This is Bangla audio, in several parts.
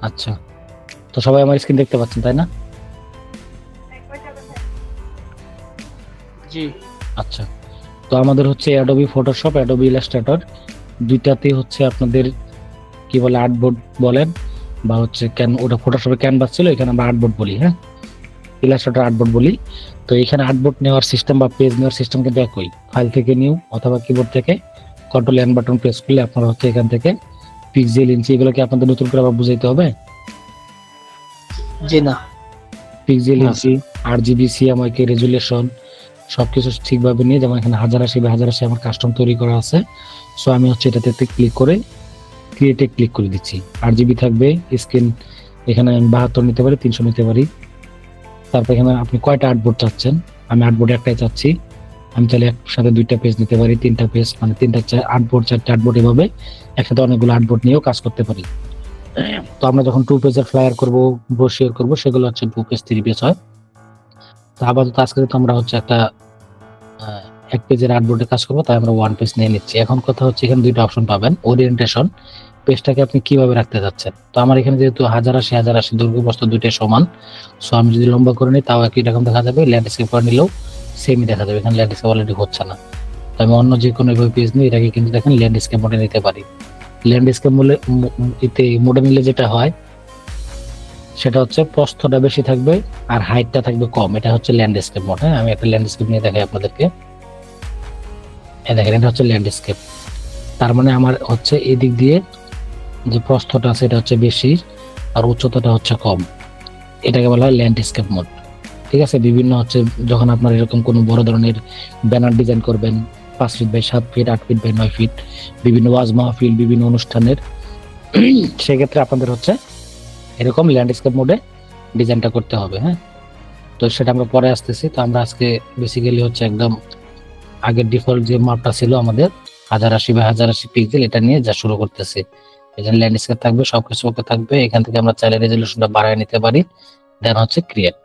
আচ্ছা, তো সবাই আমার স্ক্রিন দেখতে পাচ্ছেন তাই না? জি। আচ্ছা, তো আমাদের হচ্ছে অ্যাডোবি ফটোশপ, অ্যাডোবি ইলাস্ট্রেটর দুইটাতেই হচ্ছে আপনাদের কি বলে আর্টবোর্ড বলেন বা হচ্ছে ওটা ফটোশপে ক্যানভাস ছিল, এখানে আমরা আর্টবোর্ড বলি। হ্যাঁ, ইলাস্ট্রেটর আর্টবোর্ড বলি। তো এখানে আর্টবোর্ড নেওয়ার সিস্টেম বা পেজ নেওয়ার সিস্টেম কিন্তু একই। ফাইল থেকে নিউ অথবা কিবোর্ড থেকে কন্ট্রোল এন বাটন প্রেস করলে আপনারা হচ্ছে এখান থেকে পিক্সেল, ইঞ্চি এগুলো কি আপনাদের নতুন করে আবার বুঝাইতে হবে? জি না। পিক্সেল, ইঞ্চি, RGB, CMYK, রেজুলেশন সবকিছু ঠিকভাবে নিয়ে, যেমন এখানে 1080x1080 আমার কাস্টম তৈরি করা আছে। সো আমি হচ্ছে এটাতে ক্লিক করে ক্রিয়েটে ক্লিক করে দিচ্ছি। RGB থাকবে, স্ক্রিন এখানে আমি 72 নিতে পারি, 300 নিতে পারি। তারপর এখানে আপনি কয়টা আর্টবোর্ড চাচ্ছেন, আমি আর্টবোর্ড একটাই চাচ্ছি। আমি চাইলে একসাথে 2টা পেজ নিতে পারি, 3টা পেজ, মানে 3টা আর্টবোর্ড, 4টা আর্টবোর্ড, এভাবে একসাথে অনেকগুলো আর্টবোর্ড নিয়েও কাজ করতে পারি। তো আমরা যখন 2 পেজের ফ্লায়ার করব, ব্রোশিওর করব, সেগুলো হচ্ছে 2 পেজ 3 পেজ হয়। তো আপাতত আজকে তো আমরা হচ্ছে একটা 1 পেজের আর্টবোর্ডে কাজ করবো, তাই আমরা 1 পেজ নিয়ে নিচ্ছি। এখন কথা হচ্ছে এখানে 2টা অপশন পাবেন। ওরিয়েন্টেশন, পেজটাকে আপনি কিভাবে রাখতে যাচ্ছেন। তো আমার এখানে যেহেতু 1080x1080 দৈর্ঘ্য প্রস্থ দুইটাই সমান, সো আমি যদি লম্বা করে নিই তাও একই রকম দেখা যাবে, ল্যান্ডস্কেপ করে নিলেও সেমই দেখা যাবে। এখানে ল্যান্ডস্কেপ অলরেডি হচ্ছে না, তো আমি অন্য যে কোনো পেজ নিই, এটাকে কিন্তু দেখেন ল্যান্ডস্কেপ মোডে নিতে পারি। ল্যান্ডস্কেপ মোডে নিলে যেটা হয় সেটা হচ্ছে প্রস্থটা বেশি থাকবে আর হাইটটা থাকবে কম। এটা হচ্ছে ল্যান্ডস্কেপ মোড। হ্যাঁ, আমি একটা ল্যান্ডস্কেপ নিয়ে দেখাই আপনাদেরকে। দেখেন, এটা হচ্ছে ল্যান্ডস্কেপ। তার মানে আমার হচ্ছে এই দিক দিয়ে যে প্রস্থটা আছে এটা হচ্ছে বেশি আর উচ্চতাটা হচ্ছে কম। এটাকে বলা হয় ল্যান্ডস্কেপ মোড। ঠিক আছে, বিভিন্ন হচ্ছে যখন আপনার এরকম কোনো বড় ধরনের ব্যানার ডিজাইন করবেন, 5 feet by 7 feet, 8 feet by 9 feet, বিভিন্ন ওয়াজ মাহফিল, বিভিন্ন অনুষ্ঠানের, সেক্ষেত্রে আপনাদের হচ্ছে এরকম ল্যান্ডস্কেপ মোডে ডিজাইনটা করতে হবে। হ্যাঁ, তো সেটা আমরা পরে আসতেছি। তো আমরা আজকে বেসিক্যালি হচ্ছে একদম আগের ডিফল্ট যে মাপটা ছিল আমাদের 1080x1080 পিক্সেল, এটা নিয়ে যা শুরু করতেছি। এখানে ল্যান্ডস্কেপ থাকবে, সবকিছু ওকে থাকবে। এখান থেকে আমরা চাইলে রেজলিউশনটা বাড়ায় নিতে পারি, দেন হচ্ছে ক্রিয়েট।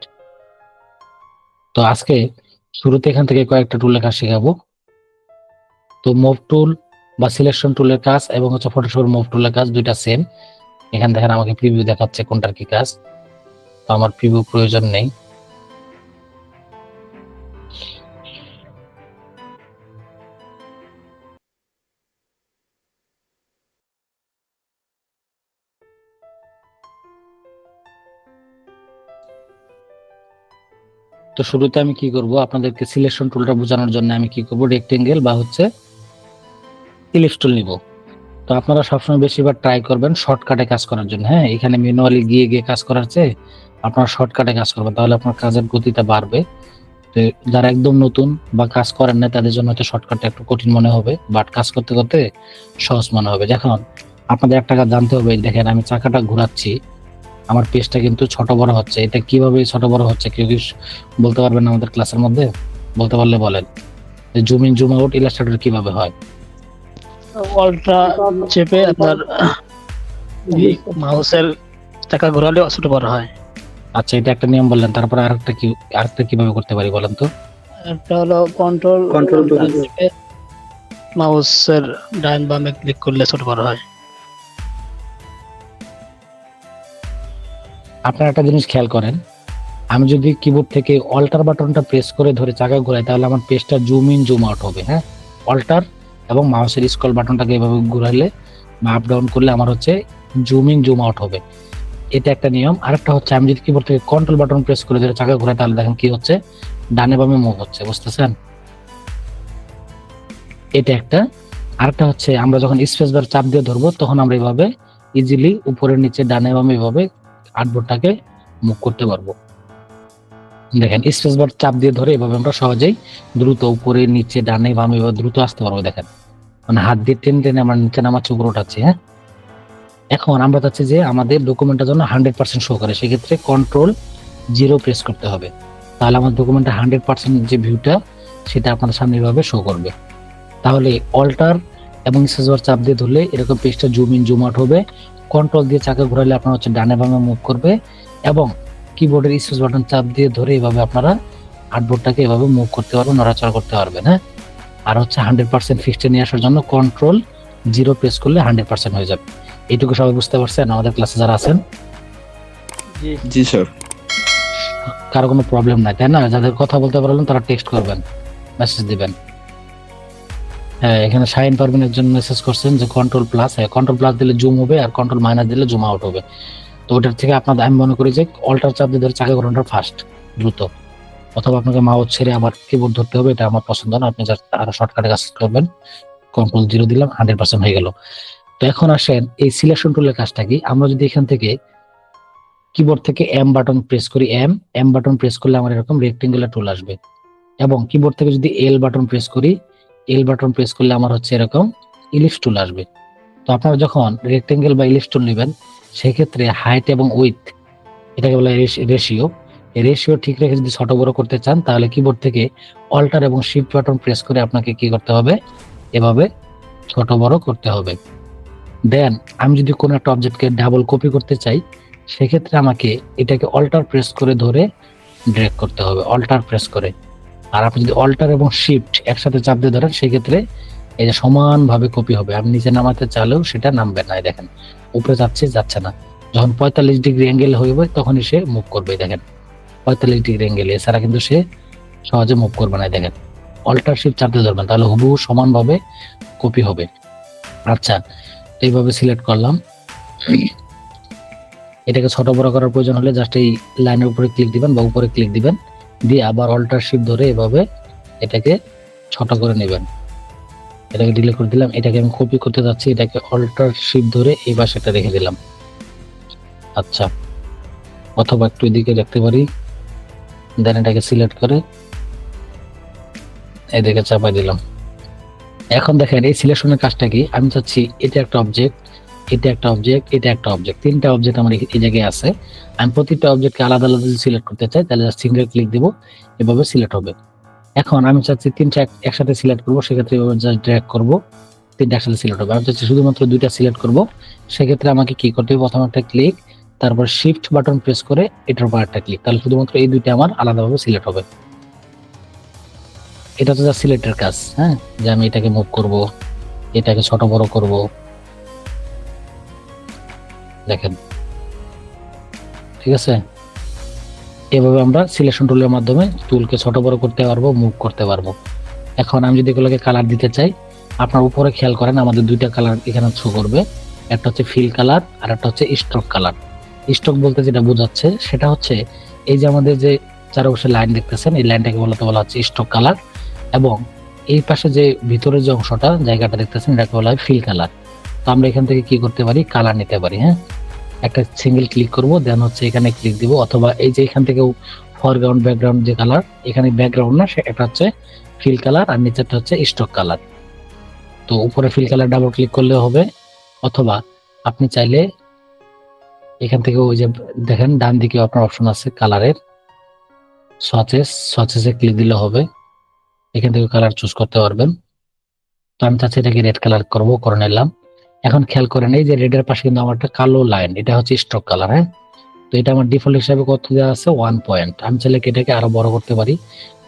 তো আজকে শুরুতে এখান থেকে কয়েকটা টুলের কাজ শেখাবো। তো মুভ টুল বা সিলেকশন টুলের কাজ এবং হচ্ছে ফটোশপের মুভ টুলের কাজ দুইটা সেম। এখানে দেখেন আমাকে প্রিভিউ দেখাচ্ছে কোনটার কি কাজ, তো আমার প্রিভিউ প্রয়োজন নেই। তো শুরুতে আমি কি করব, আপনাদেরকে সিলেকশন টুলটা বোঝানোর জন্য আমি কি করব, রেক্টেঙ্গেল বা হচ্ছে ইলিপস টুল নিব। তো আপনারা সবসময় বেশিরভাগ ট্রাই করবেন শর্টকাটে কাজ করার জন্য। হ্যাঁ, এখানে ম্যানুয়ালি গিয়ে গিয়ে কাজ করার চেয়ে আপনারা শর্টকাটে কাজ করবেন, তাহলে আপনার কাজের গতিটা বাড়বে। তো যারা একদম নতুন বা কাজ করেন না তাদের জন্য হয়তো শর্টকাটটা একটু কঠিন মনে হবে, বাট কাজ করতে করতে সহজ মনে হবে। যখন আপনাদের একটা কাজ জানতে হবে, দেখেন আমি চাকাটা ঘোরাচ্ছি, আমার পেজটা কিন্তু ছোট বড় হচ্ছে। এটা কিভাবে ছোট বড় হচ্ছে কেউ কি বলতে পারবেন আমাদের ক্লাসের মধ্যে? বলতে পারলে বলেন। Zoom in zoom out Illustrator কিভাবে হয়? অল্ট্রা চেপে আপনার মাউসের চাকা ঘোরালে ছোট বড় হয়। আচ্ছা, এটা একটা নিয়ম বললেন, তারপরে আরেকটা কিভাবে করতে পারি বলেন তো? একটা হলো কন্ট্রোল চেপে মাউসের ডান বামে ক্লিক করলে ছোট বড় হয়। আপনারা একটা জিনিস খেয়াল করেন, আমি যদি কিবোর্ড থেকে অল্টার বাটনটা প্রেস করে ধরে চাকা ঘোরাই তাহলে আমার পেজটা জুম ইন জুম আউট হবে। হ্যাঁ, অল্টার এবং মাউসের স্ক্রল বাটনটাকে এভাবে ঘুরাইলে বা আপ ডাউন করলে আমার হচ্ছে জুম ইন জুম আউট হবে। এটা একটা নিয়ম। আরেকটা হচ্ছে আমি যদি কিবোর্ড থেকে কন্ট্রোল বাটন প্রেস করে ধরে চাকা ঘোরাই তাহলে দেখেন কি হচ্ছে, ডানে বামে মুভ হচ্ছে। বুঝতেছেন? এটা একটা। আরেকটা হচ্ছে আমরা যখন স্পেস বার চাপ দিয়ে ধরবো তখন আমরা এইভাবে ইজিলি উপরে নিচে ডানে বামে এভাবে আর্টবোর্ডটাকে মুভ করতে পারবো। দেখেন স্পেস বার চাপ দিয়ে ধরে এভাবে আমরা সহজেই দ্রুত উপরে নিচে ডানে বামে এভাবে দ্রুত আসতে পারবো। দেখেন, মানে হাত দিয়ে টেনে টেনে আমরা নিচে নামাচ্ছি, উপরে উঠাচ্ছি। হ্যাঁ, এখন আমরা চাচ্ছি যে আমাদের ডকুমেন্টটা যেন 100% শো করে, সেক্ষেত্রে Ctrl 0 প্রেস করতে হবে। তাহলে আমার ডকুমেন্টটা 100% যে ভিউটা সেটা আপনাদের সামনে এভাবে শো করবে। তাহলে অল্টার এবং স্পেস বার চাপ দিয়ে ধরলে এরকম পেজটা জুম ইন জুম আউট হবে। কন্ট্রোল দিয়ে চাকা ঘোরালে আপনার হচ্ছে ডানে বামে মুভ করবে, এবং কিবোর্ডের স্পেস বাটন চাপ দিয়ে ধরে এভাবে আপনারা আর্টবোর্ডটাকে এভাবে মুভ করতে পারবেন, নড়াচড়া করতে পারবেন। হ্যাঁ, আর হচ্ছে 100% ফিক্সডে নিয়ে আসার জন্য Ctrl 0 প্রেস করলে 100% হয়ে যাবে। এইটুকু সবাই বুঝতে পারছেন আমাদের ক্লাসে যারা আছেন? জি স্যার। কারো কোনো প্রবলেম নাই তাই না? যাদের কথা বলতে পারবেন তারা টেক্সট করবেন, মেসেজ দিবেন। হ্যাঁ, এখানে শাহিন পারবেন একজন মেসেজ করছেন যে কন্ট্রোল প্লাস, হ্যাঁ কন্ট্রোল প্লাস দিলে জুম হবে আর কন্ট্রোল মাইনাস দিলে জুম আউট হবে। তো ওটার থেকে আপনাদের আমি মনে করি যে অল্টার চাপ দিয়ে ধরে চাকা ঘোরানোটা ফাস্ট, দ্রুত, অথবা আপনাকে মাউস ছেড়ে আবার কিবোর্ড ধরতে হবে, এটা আমার পছন্দ না। আপনি জাস্ট আরো শর্টকাটে কাজ করবেন, কন্ট্রোল 0 দিলাম, 100% হয়ে গেল। তো এখন আসেন এই সিলেকশন টুলের কাজটা কি। আমরা যদি এখান থেকে কিবোর্ড থেকে এম বাটন প্রেস করি, এম বাটন প্রেস করলে আমার এরকম রেক্টেঙ্গুলার টুল আসবে, এবং কিবোর্ড থেকে যদি এল বাটন প্রেস করি, এল বাটন প্রেস করলে আমার হচ্ছে এরকম ইলিপস টুল আসবে। তো আপনারা যখন রেক্টেঙ্গেল বা ইলিপস টুল নেবেন সেক্ষেত্রে হাইট এবং উইথ, এটাকে বলা হয় রেশিও, এই রেশিও ঠিক রেখে যদি ছোট বড় করতে চান তাহলে কিবোর্ড থেকে অল্টার এবং শিফট বাটন প্রেস করে আপনাকে কি করতে হবে, এভাবে ছোট বড় করতে হবে। দেন আমি যদি কোনো একটা অবজেক্টকে ডাবল কপি করতে চাই সেক্ষেত্রে আমাকে এটাকে অল্টার প্রেস করে ধরে ড্র্যাগ করতে হবে, অল্টার প্রেস করে। আর আপনি যদি অল্টার এবং শিফট একসাথে চাপ দিয়ে ধরেন সেক্ষেত্রে এই যে সমানভাবে কপি হবে। আপনি নিচে নামাতে চাইলেও সেটা নামবে না, দেখেন উপরে যাচ্ছে না। যখন 45 ডিগ্রি অ্যাঙ্গেল হইবে তখনই সে মুভ করবে, দেখেন 45 ডিগ্রি অ্যাঙ্গেল, এছাড়া কিন্তু সে সহজে মুভ করবে না। দেখেন অল্টার শিফট চাপ দিয়ে ধরবেন তাহলে হুবহু সমানভাবে কপি হবে। আচ্ছা, এইভাবে সিলেক্ট করলাম। এটাকে ছোট বড় করার প্রয়োজন হলে জাস্ট এই লাইনের উপরে ক্লিক দিবেন বা উপরে ক্লিক দিবেন, দিয়ে আবার অল্টার শিফট ধরে এভাবে এটাকে ছোট করে নেবেন। এটাকে ডিলিট করে দিলাম। এটাকে আমি কপি করতে যাচ্ছি, এটাকে অল্টার শিফট ধরে এই পাশেটা রেখে দিলাম। আচ্ছা, অথবা একটু এদিকে রাখতে পারি। দেন এটাকে সিলেক্ট করে এদিকে চাপাই দিলাম। এখন দেখেন এই সিলেকশনের কাজটা কি। আমি চাচ্ছি এটা একটা অবজেক্ট, এটা একটা অবজেক্ট, এটা একটা অবজেক্ট, তিনটা অবজেক্ট আমার এই জায়গায় আছে। আমি প্রতিটা অবজেক্টকে আলাদা আলাদা যদি সিলেক্ট করতে চাই তাহলে জাস্ট সিঙ্গেল ক্লিক দিব, এভাবে সিলেক্ট হবে। এখন আমি চাচ্ছি তিনটা একসাথে সিলেক্ট করবো, সেক্ষেত্রে এভাবে জাস্ট ড্র্যাগ করবো, তিনটা একসাথে সিলেক্ট হবে। আমি চাচ্ছি শুধুমাত্র দুইটা সিলেক্ট করবো, সেক্ষেত্রে আমাকে কি করতে হবে, প্রথম একটা ক্লিক, তারপর শিফট বাটন প্রেস করে এটার উপর একটা ক্লিক, তাহলে শুধুমাত্র এই দুইটা আমার আলাদাভাবে সিলেক্ট হবে। এটা তো জাস্ট সিলেক্টের কাজ, হ্যাঁ, যে আমি এটাকে মুভ করব, এটাকে ছোট বড় করব, দেখেন ঠিক আছে। এভাবে আমরা সিলেকশন টুলের মাধ্যমে টুলকে ছোট বড় করতে পারবো, মুভ করতে পারবো। এখন আমি যদি এগুলোকে কালার দিতে চাই, আপনার উপরে খেয়াল করেন আমাদের দুইটা কালার এখানে শো করবে, একটা হচ্ছে ফিল কালার আর একটা হচ্ছে স্ট্রোক কালার। স্ট্রোক বলতে যেটা বোঝাচ্ছে সেটা হচ্ছে এই যে আমাদের যে চারপাশে লাইন দেখতেছেন এই লাইনটাকে বলা হচ্ছে স্ট্রোক কালার, এবং এই পাশে যে ভিতরের যে অংশটা জায়গাটা দেখতেছেন এটাকে বলা হয় ফিল কালার। তো আমরা এখান থেকে কি করতে পারি, কালার নিতে পারি। হ্যাঁ, একটা সিঙ্গেল ক্লিক করব, দেন হচ্ছে এখানে ক্লিক দিব, অথবা এই যে এখান থেকেও ফরগ্রাউন্ড ব্যাকগ্রাউন্ড যে কালার, এখানে ব্যাকগ্রাউন্ড না, এটা হচ্ছে ফিল কালার আর নিচেরটা হচ্ছে স্ট্রোক কালার। তো উপরে ফিল কালার ডাবল ক্লিক করলে হবে, অথবা আপনি চাইলে এখান থেকে ওই যে দেখেন ডান দিকে আপনার অপশন আছে কালারের, সোয়াচেসে ক্লিক দিলে হবে, এখান থেকে কালার চুজ করতে পারবেন। তো আমি চাচ্ছি এটাকে রেড কালার করবো, করে নিলাম। এখন খেয়াল করেন এই যে রেডের পাশে কিন্তু আমার একটা কালো লাইন, এটা হচ্ছে স্ট্রোক কালার। হ্যাঁ, তো এটা আমার ডিফল্ট হিসাবে কত দেওয়া আছে, 1 পয়েন্ট। আমি চাইলে এটাকে আরো বড় করতে পারি,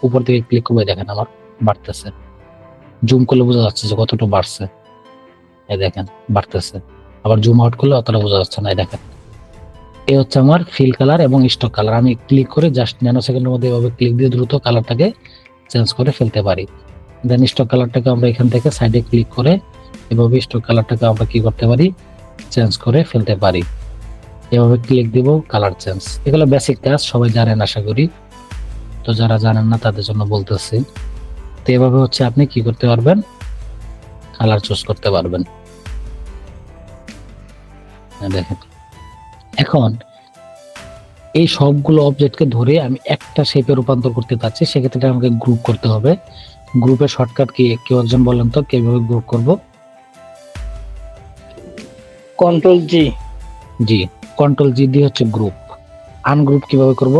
উপর থেকে ক্লিক করে দেখেন আমার বাড়তেছে, জুম করলে বোঝা যাচ্ছে যে কতটুকু বাড়ছে, এই দেখেন বাড়তেছে। আবার জুম আউট করলে অতটা বোঝা যাচ্ছে না, এই দেখেন। এই হচ্ছে আমার ফিল কালার এবং স্টক কালার। আমি ক্লিক করে জাস্ট ন্যানো সেকেন্ডের মধ্যে এভাবে ক্লিক দিয়ে দ্রুত কালারটাকে চেঞ্জ করে ফেলতে পারি। দেন স্টক কালারটাকে আমরা এখান থেকে সাইডে ক্লিক করে এভাবে স্টক কালারটাকে আমরা কি করতে পারি, চেঞ্জ করে ফেলতে পারি। এভাবে ক্লিক দিব, কালার চেঞ্জ। এগুলো বেসিক কাজ, সবাই জানেন আশা করি। তো যারা জানেন না তাদের জন্য বলতেছি। তো এভাবে হচ্ছে আপনি কি করতে পারবেন, কালার চুজ করতে পারবেন। দেখেন এখন এই সবগুলো অবজেক্টকে ধরে আমি একটা শেপে রূপান্তর করতে চাচ্ছি, সেক্ষেত্রে আমাকে গ্রুপ করতে হবে। গ্রুপের শর্টকাট কি কেউ একজন বলেন তো, কিভাবে গ্রুপ করব? কন্ট্রোল জি। জি, কন্ট্রোল জি দিয়ে হচ্ছে গ্রুপ। আনগ্রুপ কিভাবে করব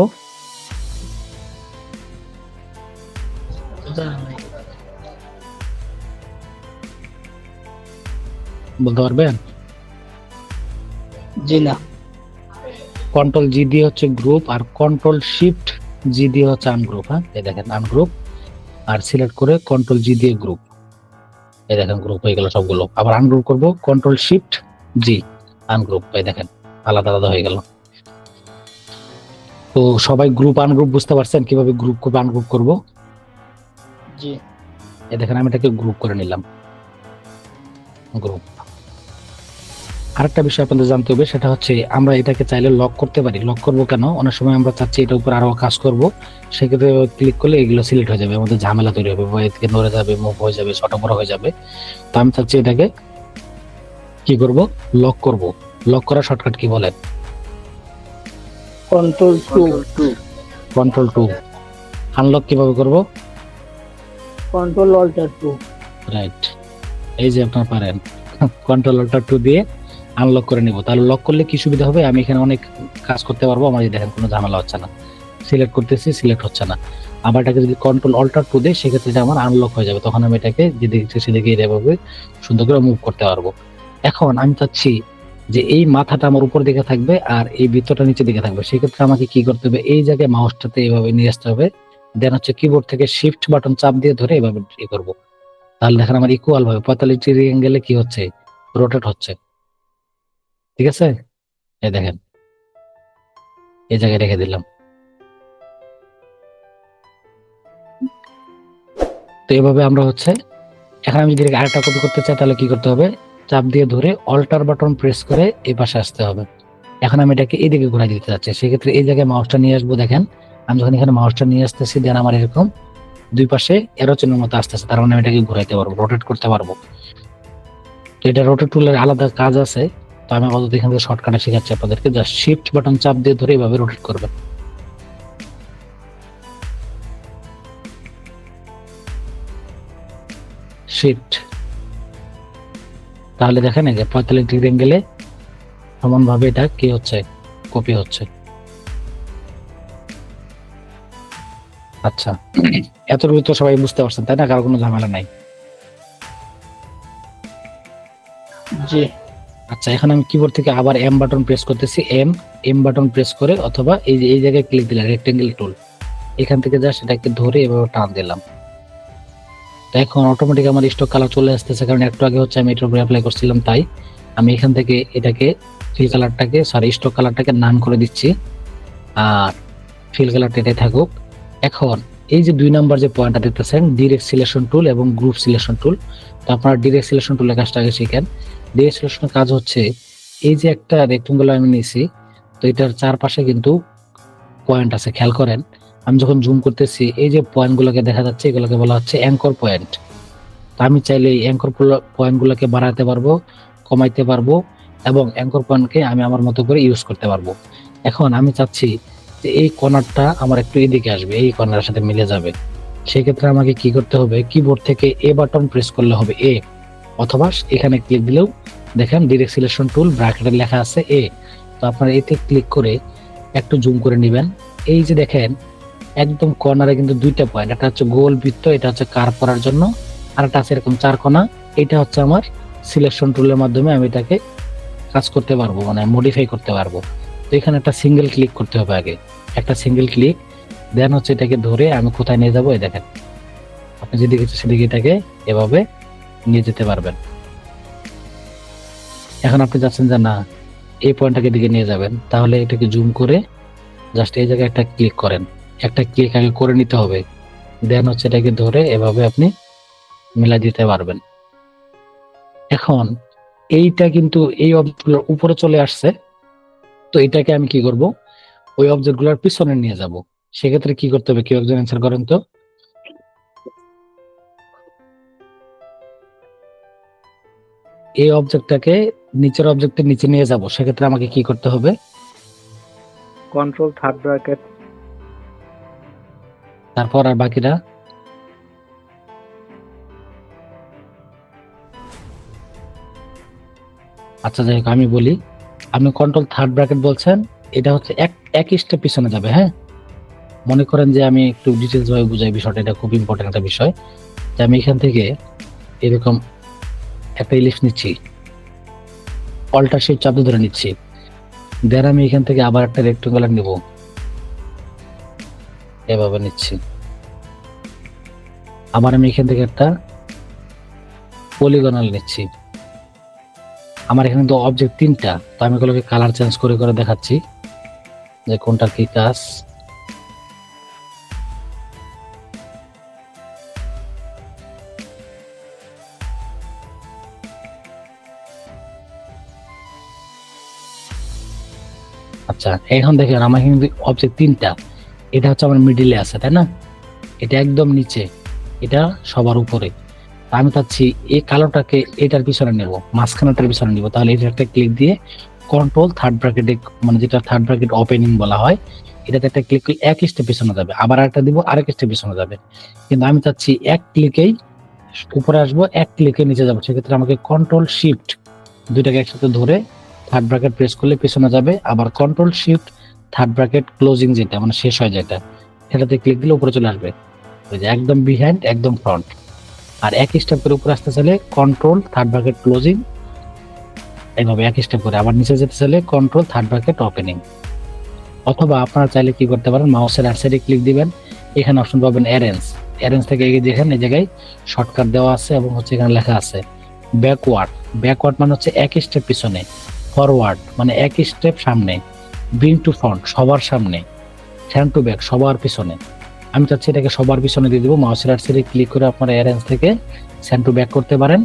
বলতে পারবেন? জি না। কন্ট্রোল জি দিয়ে হচ্ছে গ্রুপ, আর কন্ট্রোল শিফট জি দিয়ে হচ্ছে আনগ্রুপ। হ্যাঁ, এই দেখেন আনগ্রুপ, আর সিলেক্ট করে কন্ট্রোল জি দিয়ে গ্রুপ, এই দেখেন গ্রুপ হয়ে গেল সবগুলো। আবার আনগ্রুপ করব, কন্ট্রোল শিফট জি আনগ্রুপ, এই দেখেন আলাদা আলাদা হয়ে গেল। তো সবাই গ্রুপ আনগ্রুপ বুঝতে পারছেন কিভাবে গ্রুপ আনগ্রুপ করব? জি এই দেখেন আমি এটাকে গ্রুপ করে নিলাম, গ্রুপ। আরেকটা বিষয় আপনাদের জানতে হবে, সেটা হচ্ছে আমরা এটাকে চাইলে লক করতে পারি। লক করবো কেন? অনেক সময় আমরা চাচ্ছি এটার উপর আরো কাজ করব, সেক্ষেত্রে ক্লিক করলে এগুলো সিলেক্ট হয়ে যাবে, আমাদের ঝামেলা তৈরি হবে, বা এদিকে নড়ে যাবে, মুভ হয়ে যাবে, ছোট বড় হয়ে যাবে। তো আমি চাচ্ছি এটাকে কি করব? লক করব। লক করার শর্টকাট কি বলেন? Control two. Control two. Unlock কিভাবে করব? Control alter two. রাইট, এই যে আপনারা পারেন কন্ট্রোল অল্টার টু দিয়ে আনলক করে নিব। তাহলে লক করলে কি সুবিধা হবে? আমি এখানে অনেক কাজ করতে পারবো, আমার এই দেখেন কোনো ঝামেলা হচ্ছে না। সিলেক্ট করতেছি, সিলেক্ট হচ্ছে না। আবার এটাকে যদি কন্ট্রোল অল্টার টু দেই, সেক্ষেত্রে এটা আমার আনলক হয়ে যাবে, তখন আমি এটাকে যেদিকে সেদিকে এভাবে সুন্দর করে মুভ করতে পারবো। এখন আমি চাচ্ছি যে এই মাথাটা আমার উপর দিকে থাকবে আর এই বৃত্তটা নিচের দিকে থাকবে। সেক্ষেত্রে আমাকে কি করতে হবে? এই জায়গায় মাউসটাতে এইভাবে নিয়ে আসতে হবে, দেন হচ্ছে কিবোর্ড থেকে শিফট বাটন চাপ দিয়ে ধরে এভাবে করবো। তাহলে দেখেন আমার ইকুয়াল ভাবে 45 ডিগ্রি অ্যাঙ্গেলে কি হচ্ছে? রোটেট হচ্ছে। ঠিক আছে, এই দেখেন এই জায়গায় রেখে দিলাম। তো এইভাবে আমরা হচ্ছে, এখন আমি যদি আরেকটা কপি করতে চাই তাহলে কি করতে হবে? চাপ দিয়ে ধরে অল্টার বাটন প্রেস করে এই পাশে আসতে হবে। এখন আমি এটাকে এইদিকে ঘুরাই দিতে চাচ্ছি, সেক্ষেত্রে এই জায়গায় মাউসটা নিয়ে আসবো। দেখেন আমি যখন এখানে মাউসটা নিয়ে আসতেছি, দেন আমার এরকম দুই পাশে এরো চিহ্নের মতো আসতেছে, তার মানে আমি এটাকে ঘুরাইতে পারবো, রোটেট করতে পারবো। তো এটা রোটেট টুলের আলাদা কাজ আছে, তো আমি আপাতত এখান থেকে শর্টকাটে শেখাচ্ছি আপনাদেরকে। জাস্ট শিফট বাটন চাপ দিয়ে ধরে এইভাবে রোটেট করবেন। শিফট, তাহলে দেখেন এই যে 45 ডিগ্রি অ্যাঙ্গেলে সমান ভাবে এটা কি হচ্ছে? কপি হচ্ছে। আচ্ছা, এতটুকু তো সবাই বুঝতে পারছেন তাই না? কারো কোনো ঝামেলা নাই। জি আচ্ছা, এখন আমি কিবোর্ড থেকে আবার এম বাটন প্রেস করতেছি, এম বাটন প্রেস করে, অথবা এই যে এই জায়গায় ক্লিক দিলাম রেক্টেঙ্গেল টুল, এখান থেকে জাস্ট এটাকে ধরে এভাবে টান দিলাম। তো এখন অটোমেটিক আমার স্টক কালার চলে আসতেছে, কারণ একটু আগে হচ্ছে আমি এটার উপরে অ্যাপ্লাই করছিলাম, তাই আমি এখান থেকে এটাকে ফিল কালারটাকে, সরি স্টক কালারটাকে নান করে দিচ্ছি, আর ফিল কালারটা এটাই থাকুক। এখন এই যে 2 নাম্বার যে পয়েন্টটা দেখতেছেন, ডিরেক্ট সিলেকশন টুল এবং গ্রুপ সিলেকশন টুল, তো আপনারা ডিরেক্ট সিলেকশন টুলের কাজটা আগে শিখেন। ডিরেক্ট সিলেকশনের কাজ হচ্ছে, এই যে একটা রেক্টেঙ্গল আমি নিয়েছি, তো এটার চারপাশে কিন্তু পয়েন্ট আছে, খেয়াল করেন। আমি যখন জুম করতেছি, এই যে পয়েন্টগুলোকে দেখা যাচ্ছে, এগুলোকে বলা হচ্ছে অ্যাঙ্কর পয়েন্ট। তো আমি চাইলে এই অ্যাঙ্কর পয়েন্টগুলোকে বাড়াতে পারবো, কমাইতে পারবো, এবং অ্যাঙ্কর পয়েন্টকে আমি আমার মতো করে ইউজ করতে পারবো। এখন আমি চাচ্ছি যে এই কর্নারটা আমার একটু এদিকে আসবে, এই কর্নারের সাথে মিলে যাবে। সেক্ষেত্রে আমাকে কি করতে হবে? কিবোর্ড থেকে এ বাটন প্রেস করলে হবে এ, অথবা এখানে ক্লিক দিলেও দেখেন ডিরেক্ট সিলেকশন টুল ব্র্যাকেটে লেখা আছে এ। তো আপনারা এতে ক্লিক করে একটু জুম করে নেবেন। এই যে দেখেন একদম কর্নারে কিন্তু 2টা পয়েন্ট, একটা হচ্ছে গোল বৃত্ত, এটা হচ্ছে কার্ভ করার জন্য, আর একটা আছে এরকম 4 কোণা। এটা হচ্ছে আমার সিলেকশন টুলের মাধ্যমে আমি এটাকে কাজ করতে পারবো, মানে মডিফাই করতে পারবো। তো এখানে একটা সিঙ্গেল ক্লিক করতে হবে আগে, একটা সিঙ্গেল ক্লিক, দেন হচ্ছে এটাকে ধরে আমি কোথায় নিয়ে যাবো? এই দেখেন আপনি যেদিকে সেদিকে এটাকে এভাবে নিয়ে যেতে পারবেন। এখন আপনি যাচ্ছেন যে না, এই পয়েন্টটাকে দিকে নিয়ে যাবেন, তাহলে এটাকে জুম করে জাস্ট এই জায়গায় একটা ক্লিক করেন, একটা ক্লিক আগে করে নিতে হবে, দেন হচ্ছে এটাকে ধরে এভাবে আপনি মিলাই দিতে পারবেন। এখন এইটা কিন্তু এই অবজেক্টগুলোর উপরে চলে আসছে, তো এটাকে আমি কি করব? ওই অবজেক্টগুলোর পিছনে নিয়ে যাব। সেক্ষেত্রে কি করতে হবে? কেউ একজন অ্যান্সার করেন তো। এই অবজেক্টটাকে নিচের অবজেক্টের নিচে নিয়ে যাব, সেক্ষেত্রে আমাকে কি করতে হবে? Control third bracket. তারপর আর বাকিটা আচ্ছা যাই হোক, আমি বলি, আপনি কন্ট্রোল থার্ড ব্র্যাকেট বলছেন, এটা হচ্ছে এক স্টেপ পিছনে যাবে। হ্যাঁ, মনে করেন যে আমি একটু ডিটেলস ভাবে বুঝাই বিষয়টা, এটা খুব ইম্পর্টেন্ট একটা বিষয়। যে আমি এখান থেকে এরকম একটা ইলিশ নিচ্ছি, অল্টার শিফট চাপ ধরে নিচ্ছি, দেন আমি এখান থেকে আবার একটা রেক্টেঙ্গুলার নিব, এভাবে নিচ্ছি, আবার আমি এখান থেকে একটা পলিগনাল নিচ্ছি। আমার এখানে তো অবজেক্ট 3টা, তো আমি এগুলোকে কালার চেঞ্জ করে করে দেখাচ্ছি যে কোনটার কি কাজ। আচ্ছা, এখন দেখেন আমার কিন্তু অবজেক্ট 3টা, এটা হচ্ছে আমার মিডিলে আছে তাই না, এটা একদম নিচে, এটা সবার উপরে। আমি চাচ্ছি এই কালোটাকে এটার পিছনে নেব, মাঝখানেটার পিছনে নিব। তাহলে এটা একটা ক্লিক দিয়ে কন্ট্রোল থার্ড ব্র্যাকেটে, মানে যেটা থার্ড ব্র্যাকেট ওপেনিং বলা হয়, এটাতে একটা ক্লিক করলে এক স্টেপ পিছনে যাবে, আবার একটা দিব আরেক স্টেপ পিছনে যাবে। কিন্তু আমি চাচ্ছি এক ক্লিকেই উপরে আসবো, এক ক্লিকে নিচে যাবো। সেক্ষেত্রে আমাকে কন্ট্রোল শিফট দুইটাকে একসাথে ধরে থার্ড ব্র্যাকেট প্রেস করলে পিছনে যাবে, আবার control shift third bracket closing যেটা মানে শেষ হয় যেটা, সেটাতে ক্লিক দিলে উপরে চলে আসবে। ওই যে একদম বিহাইন্ড, একদম ফ্রন্ট। আর এক স্টেপ করে উপরে আসতে চাইলে কন্ট্রোল থার্ড ব্র্যাকেট ক্লোজিং, এইভাবে এক স্টেপ করে। আবার নিচে যেতে চাইলে কন্ট্রোল থার্ড ব্র্যাকেট ওপেনিং। অথবা আপনারা চাইলে কি করতে পারেন, মাউসের রাইট সাইডে ক্লিক দিবেন, এখানে অপশন পাবেন অ্যারেঞ্জ। অ্যারেঞ্জ থেকে এগিয়ে দেখেন এই জায়গায় শর্টকাট দেওয়া আছে এবং হচ্ছে এখানে লেখা আছে ব্যাকওয়ার্ড। ব্যাকওয়ার্ড মানে হচ্ছে এক স্টেপ পিছনে, ফরওয়ার্ড মানে এক স্টেপ সামনে, ব্রিং টু ফ্রন্ট সবার সামনে, স্ট্যান্ড টু ব্যাক সবার পিছনে। আমি চাচ্ছি এটাকে সবার পিছনে দিয়ে দেবো। মাউসের রাইট সাইডে ক্লিক করে আপনারা অ্যারেঞ্জ থেকে স্ট্যান্ড টু ব্যাক করতে পারেন।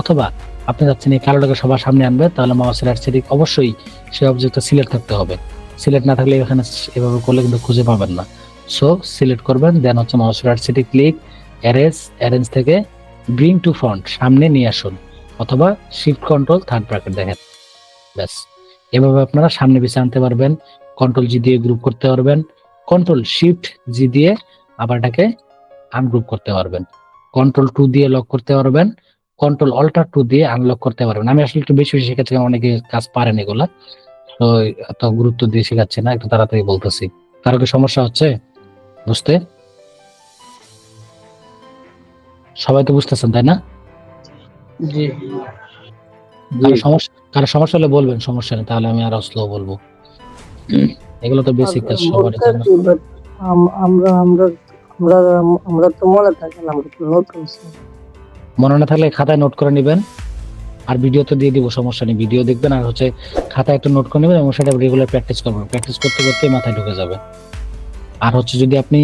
অথবা আপনি চাচ্ছেন এই কালোটাকে সবার সামনে আনবে, তাহলে মাউসের রাইট সাইডে অবশ্যই সেই অবজেক্টটা সিলেক্ট থাকতে হবে। সিলেক্ট না থাকলে এখানে এভাবে করলে কিন্তু খুঁজে পাবেন না। সো সিলেক্ট করবেন, দেন হচ্ছে মাউসের রাইট সাইডে ক্লিক, অ্যারেঞ্জ থেকে ব্রিং টু ফ্রন্ট সামনে নিয়ে আসুন, অথবা শিফট কন্ট্রোল থার্ড ব্র্যাকেট দেখেন। ব্যাস, এভাবে আপনারা সামনে পিছিয়ে আনতে পারবেন। কন্ট্রোল জি দিয়ে গ্রুপ করতে পারবেন, কন্ট্রোল শিফট জি দিয়ে আবার এটাকে আনগ্রুপ করতে পারবেন, কন্ট্রোল 2 দিয়ে লক করতে পারবেন, কন্ট্রোল অল্টার 2 দিয়ে আনলক করতে পারবেন। আমি আসলে একটু বেশি বেশি শেখাচ্ছি, কারণ অনেকে কাজ পারেন এগুলা, তো এত গুরুত্ব দিয়ে শেখাচ্ছি না, একটু তাড়াতাড়ি বলতেছি। কারো কি সমস্যা হচ্ছে বুঝতে? সবাই তো বুঝতেছেন তাই না? জি। কারো সমস্যা হলে বলবেন, সমস্যা নেই, তাহলে আমি আরো স্লো বলবো। এগুলো তো বেসিক কাজ, সবারই জানা। আমরা আমরা আমরা আমরা তো মনে থাকে না, আমরা তো নতুন। মনে না থাকলে খাতায় নোট করে নেবেন, আর ভিডিও তো দিয়ে দিব, সমস্যা নেই, ভিডিও দেখবেন আর হচ্ছে খাতায় একটু নোট করে নেবেন এবং সেটা রেগুলার প্র্যাকটিস করবেন। প্র্যাকটিস করতে করতে মাথায় ঢুকে যাবে। আর হচ্ছে যদি আপনি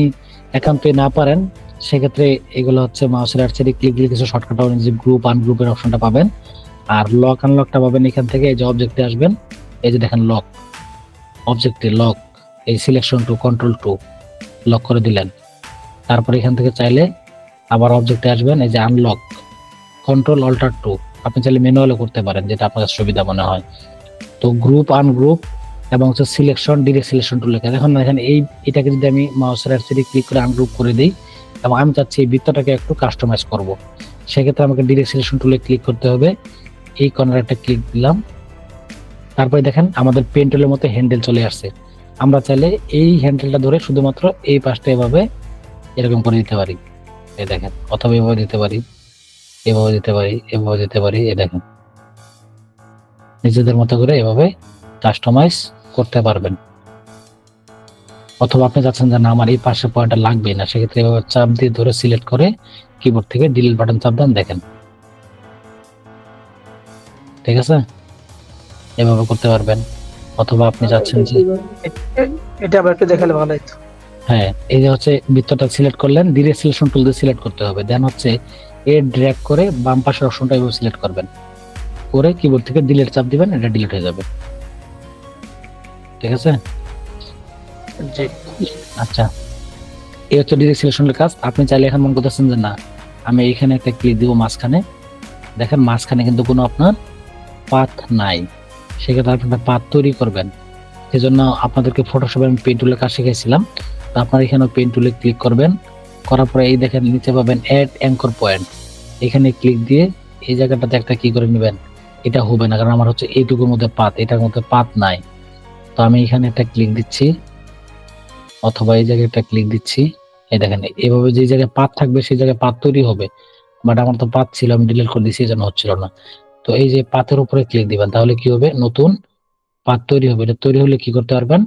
একান্তই না পারেন, সেক্ষেত্রে এগুলো হচ্ছে মাউসের রাইট সাইডে ক্লিক দিলে কিছু শর্টকাট পাবেন, যে গ্রুপ আনগ্রুপের অপশনটা পাবেন, আর লক আনলকটা পাবেন এখান থেকে। এই যে অবজেক্টে আসবেন, এই যে দেখেন লক, অবজেক্টে লক, এই সিলেকশন টু কন্ট্রোল 2 লক করে দিলেন। তারপর এখান থেকে চাইলে আবার অবজেক্টে আসবেন, এই যে আনলক, কন্ট্রোল অল্টার 2, আপনি চাইলে ম্যানুয়ালও করতে পারেন, যেটা আপনার কাছে সুবিধা মনে হয়। তো গ্রুপ আনগ্রুপ এবং হচ্ছে সিলেকশন, ডিরেক্ট সিলেকশন টুল লেখা। দেখুন এখানে এটাকে যদি আমি মাউসের রাইট সাইডে ক্লিক করে আনগ্রুপ করে দিই এবং আমি চাচ্ছি এই বৃত্তটাকে একটু কাস্টমাইজ করব, সেক্ষেত্রে আমাকে ডিরেক্ট সিলেকশন টুলে ক্লিক করতে হবে। এই কর্নারে একটা ক্লিক দিলাম, তারপরে দেখেন আমাদের পেন টুলের মতো হ্যান্ডেল চলে আসছে। আমরা চাইলে এই হ্যান্ডেলটা ধরে শুধুমাত্র এই পাশটা এভাবে এরকম করে দিতে পারি, এই দেখেন, অথবা এভাবে দিতে পারি, এভাবে দিতে পারি, এভাবে দিতে পারি, এই দেখেন, নিজেদের মতো করে এভাবে কাস্টমাইজ করতে পারবেন। অথবা আপনি চাচ্ছেন যে না আমার এই পাশের পয়েন্টটা লাগবে না, সেক্ষেত্রে এভাবে চাপ দিয়ে ধরে সিলেক্ট করে কিবোর্ড থেকে ডিলিট বাটন চাপ দেন, দেখেন, ঠিক আছে, এভাবে করতে পারবেন। অথবা আপনি চাচ্ছেন যে এটা আবার একটু দেখালে ভালো হতো। হ্যাঁ, এই যে হচ্ছে বৃত্তটা সিলেক্ট করলেন, ডিরেক্ট সিলেকশন টুল দিয়ে সিলেক্ট করতে হবে, দেন হচ্ছে এর ড্র্যাগ করে বাম পাশের অপশনটা এভাবে সিলেক্ট করবেন, করে কিবোর্ড থেকে ডিলিট চাপ দিবেন, এটা ডিলিট হয়ে যাবে, ঠিক আছে। জি। আচ্ছা, এই হচ্ছে ডিরেক্ট সিলেকশনের কাজ। আপনি চাইলে এখন মনে করতেছেন যে না আমি এইখানে একটা ক্লিক দিব মাঝখানে, দেখেন মাঝখানে কিন্তু কোনো আপনার পাথ নাই, সেক্ষেত্রে আপনি একটা পাথ তৈরি করবেন। সেজন্য আপনাদেরকে ফটোশপে আমি পেন টুলের কাজ শিখেছিলাম, তো আপনারা এখানে পেন টুলে ক্লিক করবেন, করার পরে এই দেখেন নিচে পাবেন অ্যাড অ্যাঙ্কর পয়েন্ট, এখানে ক্লিক দিয়ে এই জায়গাটাতে একটা কি করে নেবেন, এটা হবে না কারণ আমার হচ্ছে এইটুকুর মধ্যে পাত, এটার মধ্যে পাত নাই। তো আমি এখানে একটা ক্লিক দিচ্ছি, অথবা এই জায়গায় একটা ক্লিক দিচ্ছি, এই দেখেন এভাবে যে জায়গায় পাত থাকবে সেই জায়গায় পাত তৈরি হবে, বাট আমার তো পাত ছিল, আমি ডিলিট করে দিয়েছি, এজন্য হচ্ছিল না। তো এই যে পাতের উপরে ক্লিক দিবেন, তাহলে কি হবে, নতুন পাত তৈরি হবে। এটা তৈরি হলে কি করতে পারবেন,